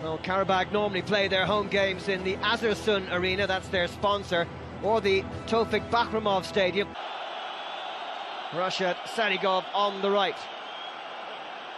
Well, Qarabag normally play their home games in the Azersun Arena, that's their sponsor, or the Tofik Bakramov Stadium. Rashad Sadigov on the right,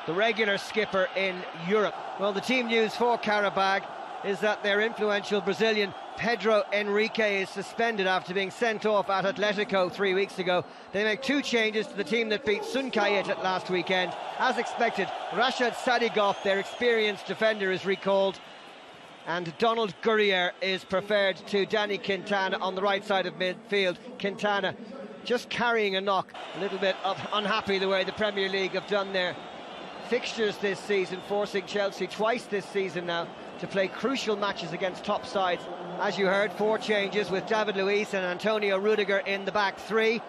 the regular skipper in Europe. Well, the team news for Qarabag is that their influential Brazilian Pedro Henrique is suspended after being sent off at Atletico 3 weeks ago. They make 2 changes to the team that beat Sunkayet last weekend. As expected, Rashad Sadigov, their experienced defender, is recalled, and Donald Gurrier is preferred to Danny Quintana on the right side of midfield. Quintana just carrying a knock, a little bit unhappy the way the Premier League have done their fixtures this season, forcing Chelsea twice this season now to play crucial matches against top sides. As you heard, 4 changes with David Luiz and Antonio Rudiger in the back 3.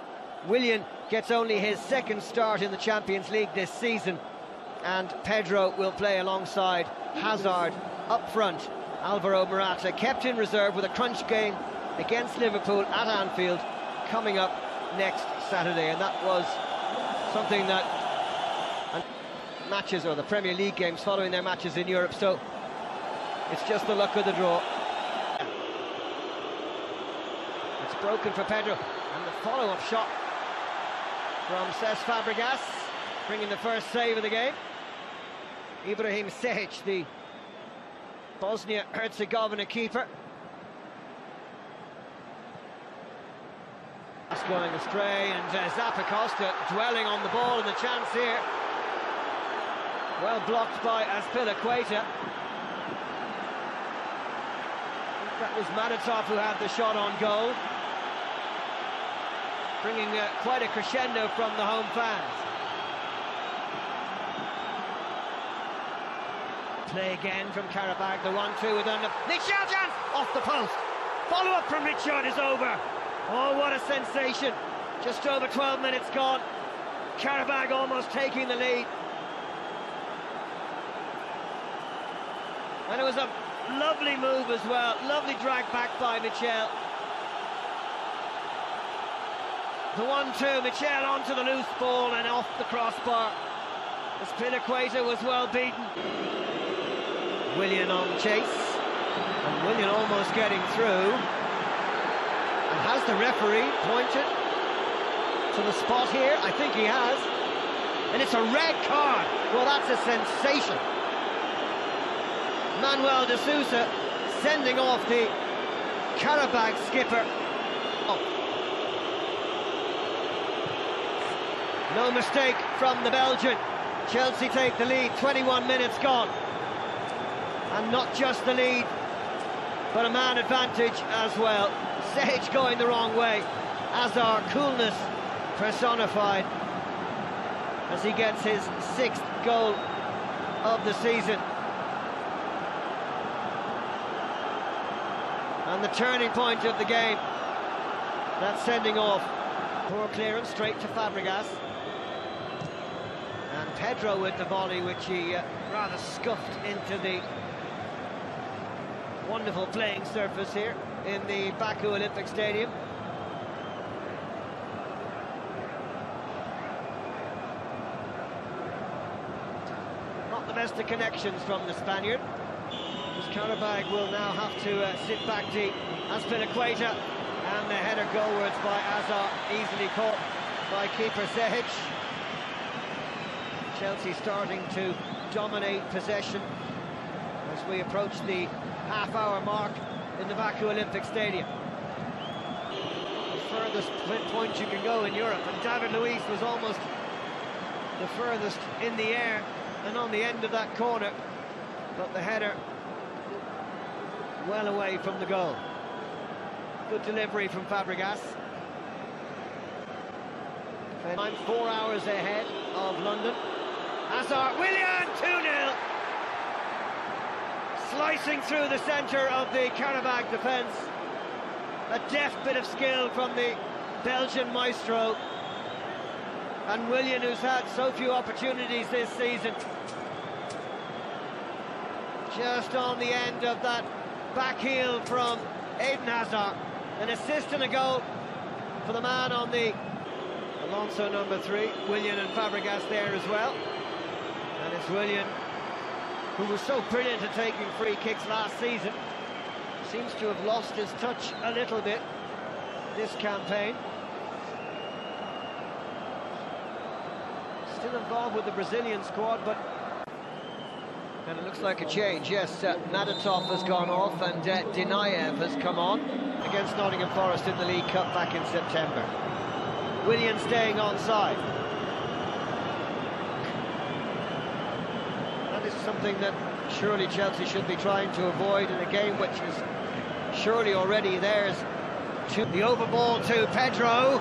Willian gets only his 2nd start in the Champions League this season, and Pedro will play alongside Hazard up front. Alvaro Morata kept in reserve with a crunch game against Liverpool at Anfield coming up next Saturday, and that was something that matches, or the Premier League games following their matches in Europe, so it's just the luck of the draw. It's broken for Pedro, and the follow-up shot from Cesc Fabregas, bringing the first save of the game. Ibrahim Sehic, the Bosnia-Herzegovina keeper. It's going astray, and Zappacosta dwelling on the ball, and the chance here. Well blocked by Azpilicueta. That was Madatov who had the shot on goal, bringing quite a crescendo from the home fans. Play again from Qarabag, the 1-2 with Michel chance off the post. Follow-up from Richard is over. Oh, what a sensation. Just over 12 minutes gone. Qarabag almost taking the lead. And it was a lovely move as well, lovely drag back by Michel. The 1-2, Michel onto the loose ball and off the crossbar. Azpilicueta was well beaten. Willian on chase, and Willian almost getting through. And has the referee pointed to the spot here? I think he has. And it's a red card. Well, that's a sensation. Manuel de Sousa sending off the Qarabag skipper. Oh. No mistake from the Belgian. Chelsea take the lead, 21 minutes gone. And not just the lead, but a man advantage as well. Sage going the wrong way. Azar, coolness personified, as he gets his 6th goal of the season. And the turning point of the game, that sending off. Poor clearance straight to Fabregas. And Pedro with the volley, which he rather scuffed into the wonderful playing surface here in the Baku Olympic Stadium. Not the best of connections from the Spaniard. Qarabag will now have to sit back deep. Azpilicueta, and the header goalwards by Azar, easily caught by keeper Sehic. Chelsea starting to dominate possession as we approach the half-hour mark in the Baku Olympic Stadium. The furthest point you can go in Europe, and David Luiz was almost the furthest in the air and on the end of that corner, but the header well away from the goal. Good delivery from Fabregas. I'm 4 hours ahead of London. Hazard, Willian, 2-0. Slicing through the centre of the Qarabag defence. A deft bit of skill from the Belgian maestro. And Willian, who's had so few opportunities this season, just on the end of that back heel from Eden Hazard. An assist and a goal for the man on the Alonso number 3. Willian and Fabregas there as well. And it's Willian who was so brilliant at taking free kicks last season, seems to have lost his touch a little bit this campaign. Still involved with the Brazilian squad, but... And it looks like a change, yes. Madatov has gone off and Dinayev has come on against Nottingham Forest in the League Cup back in September. Willian staying onside. That is something that surely Chelsea should be trying to avoid in a game which is surely already theirs. The over ball to Pedro.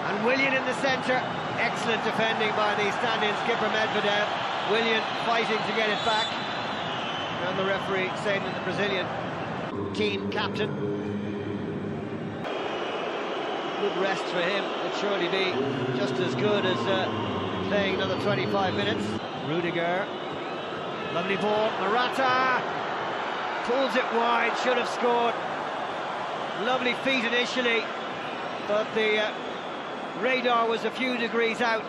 And Willian in the centre. Excellent defending by the stand-in skipper Medvedev. Willian fighting to get it back. And the referee saying that the Brazilian team captain. Good rest for him. Would surely be just as good as playing another 25 minutes. Rudiger. Lovely ball. Morata pulls it wide. Should have scored. Lovely feet initially, but the radar was a few degrees out,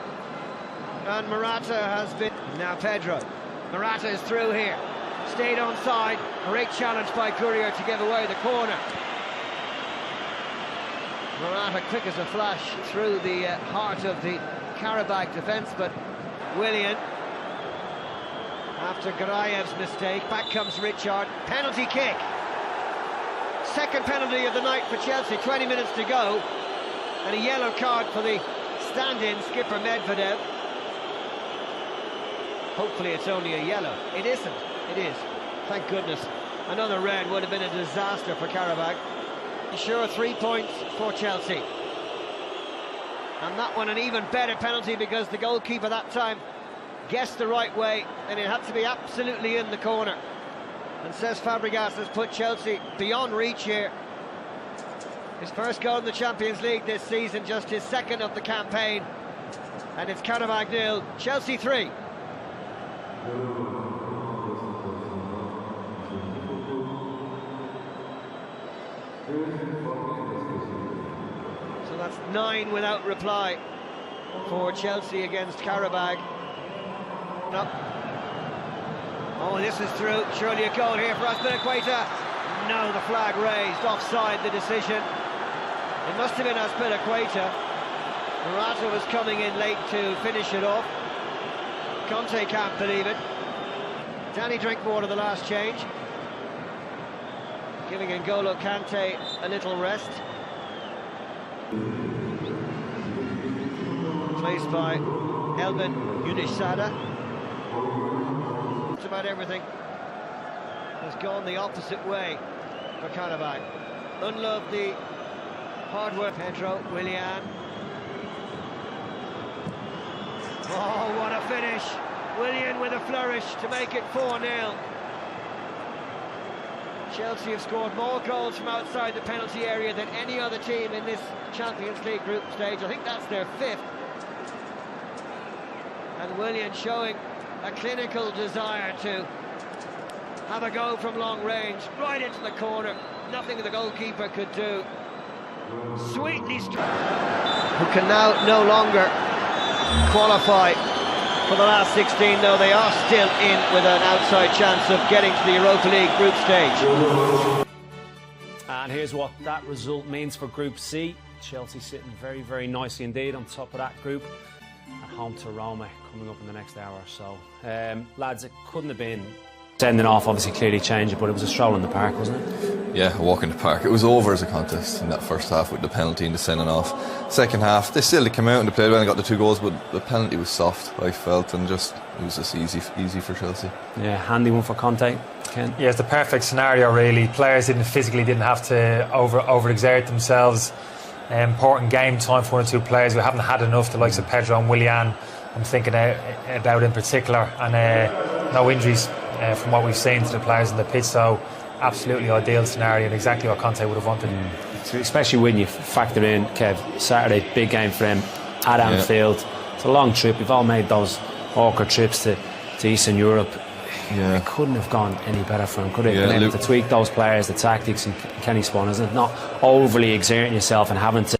and Morata has been... Now Pedro. Morata is through here. Stayed onside. Great challenge by Courier to give away the corner. Morata quick as a flash through the heart of the Qarabag defence, but Willian, after Garayev's mistake, back comes Richard. Penalty kick. Second penalty of the night for Chelsea, 20 minutes to go, and a yellow card for the stand-in skipper Medvedev. Hopefully it's only a yellow. It isn't. It is. Thank goodness. Another red would have been a disaster for Qarabag. Sure, 3 points for Chelsea. And that one an even better penalty because the goalkeeper that time guessed the right way and it had to be absolutely in the corner. And Cesc Fabregas has put Chelsea beyond reach here. His first goal in the Champions League this season, just his second of the campaign. And it's Qarabag 0, Chelsea 3. So that's 9 without reply for Chelsea against Qarabag. No. Oh, this is through. Surely a goal here for Azpilicueta. No, the flag raised. Offside, the decision. It must have been Azpilicueta. Morata was coming in late to finish it off. Conte can't believe it. Danny Drinkwater, the last change. Giving N'Golo Kante a little rest. Placed by Elvin Yunisada. About everything has gone the opposite way for Qarabag. Unloved the hard work. Pedro, Willian. Oh, what a finish! Willian with a flourish to make it 4-0. Chelsea have scored more goals from outside the penalty area than any other team in this Champions League group stage. I think that's their 5th. And Willian showing a clinical desire to have a go from long range, right into the corner. Nothing the goalkeeper could do. Sweetly struck. Who can now no longer qualify for the last 16, though they are still in with an outside chance of getting to the Europa League group stage. And here's what that result means for Group C. Chelsea sitting very, very nicely indeed on top of that group. At home to Roma coming up in the next hour or so. Lads, it couldn't have been sending off, obviously clearly changed it, but it was a stroll in the park, wasn't it? Yeah, a walk in the park. It was over as a contest in that first half with the penalty and the sending off. Second half, they came out and they played well and got the 2 goals, but the penalty was soft, I felt, and it was just easy for Chelsea. Yeah, handy one for Conte, Ken. Yeah, it's the perfect scenario really. Players didn't have to overexert themselves. Important game time for 1 or 2 players. We haven't had enough, the likes of Pedro and Willian, I'm thinking about in particular, and no injuries from what we've seen to the players in the pitch, so absolutely ideal scenario and exactly what Conte would have wanted. Especially when you factor in, Kev, Saturday, big game for him at Anfield. It's a long trip. We've all made those awkward trips to Eastern Europe. Yeah. It couldn't have gone any better for him, could it? Been able to tweak those players, the tactics, and Kenny Spawn, isn't it? Not overly exerting yourself and having to